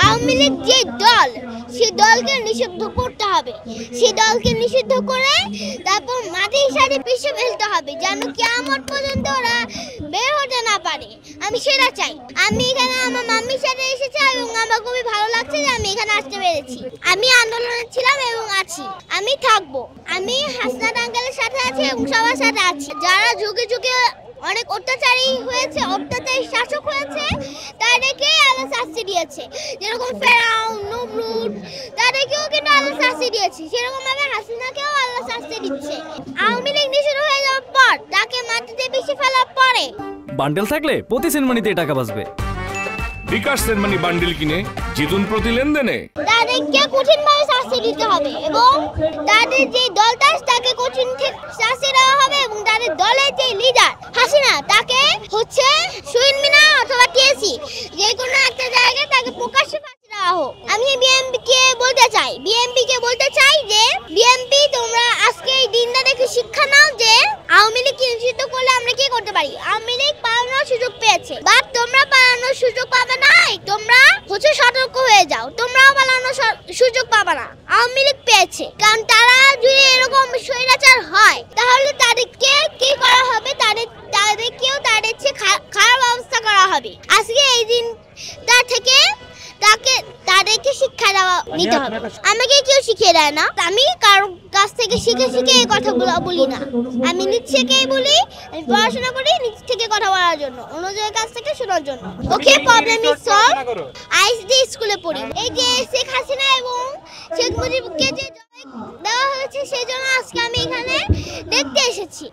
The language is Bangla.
আওয়ামী লীগ যে দল, সেই দলকে নিষিদ্ধ করতে হবে। সেই দলকে নিষিদ্ধ করে তারপর মাটির সাথে পিষে ফেলতে হবে, যেন কিয়ামত পর্যন্ত ওরা বের হতে না পারে। আমি সেটা চাই। আমি এখানে আমার মাম্মির সাথে এসেছি এবং আমার খুবই ভালো লাগছে যে আমি এখানে আসতে পেরেছি। আমি আন্দোলনে ছিলাম এবং আছি, আমি থাকবো। আমি হাসনাত আঙ্কেলের সাথে আছি এবং সবার সাথে আছি। যারা যুগে যুগে অনেক অত্যাচারী হয়েছে, অত্যাচারী শাসক হয়েছে, তাদেরকে আল্লাহ শাস্তি দিয়েছে। যেরকম ফেরাউন, নমরুদ, তাদেরকেও কিন্তু আল্লাহ শাস্তি দিয়েছে। সেরকম ভাবে হাসিনাকেও আল্লাহ শাস্তি দিচ্ছে। আওয়ামী লীগ নিষিদ্ধ হয়ে যাওয়ার পর তাকে মাটিতে পিষে ফেলার পরে বান্ডেল থাকলে প্রতি সেনমানিতে টাকা বাঁচবে। বিকাশ সেনমানি বান্ডেল কিনে জিতুন প্রতি লেনদেনে। তাদেরকে কঠিনভাবে শাস্তি দিতে হবে এবং তাদের যে দলটা তাকে কঠিন শাস্তি দেওয়া হবে এবং তাদের দলের যে লিডার হাসিনা তাকে হচ্ছে শহীদ মিনার অথবা টিএসসি যে কোনো একটা জায়গায় তাকে প্রকাশ্যে ফাঁসি দেওয়া হোক। আমি বিএনপি কে বলতে চাই যে বিএনপি তোমরা আজকে এই দিনটা দেখে শিক্ষা নাও যে আওয়ামী লীগ নিষিদ্ধ করলে আমরা কি করতে পারি। আওয়ামী লীগ পালানোর সুযোগ পেয়েছে, বাট তোমরা পালানোর সুযোগ পাবে না। তোমরা হচ্ছে সতর্ক হয়ে যাও, তোমরাও পালানোর সুযোগ পাবে না। আওয়ামী লীগ পেয়েছে, কারণ তারা যদি এরকম স্বৈরাচার হয় তাহলে তাদেরকে কি করা হবে, তাদেরকেও তাদের চেয়ে খারাপ অবস্থা করা হবে। আজকে এই দিন থেকে তাদেরকে শিক্ষা নিতে হবে। আমাকে কেউ শিখিয়ে দেয় না, আমি কারোর কাছ থেকে শিখে এই কথাগুলো বলি না। আমি নিজ থেকেই বলি, আমি পড়াশোনা করি নিজ থেকে কথা বলার জন্য, অন্যজনের কাছ থেকে শোনার জন্য। ওকে, প্রবলেম ইজ সলভ। আইসডি স্কুলে পড়ি। এই যে শেখ হাসিনা এবং শেখ মুজিবকে যে দেওয়া হয়েছে সেই জন্য আজকে আমি এখানে দেখতে এসেছি।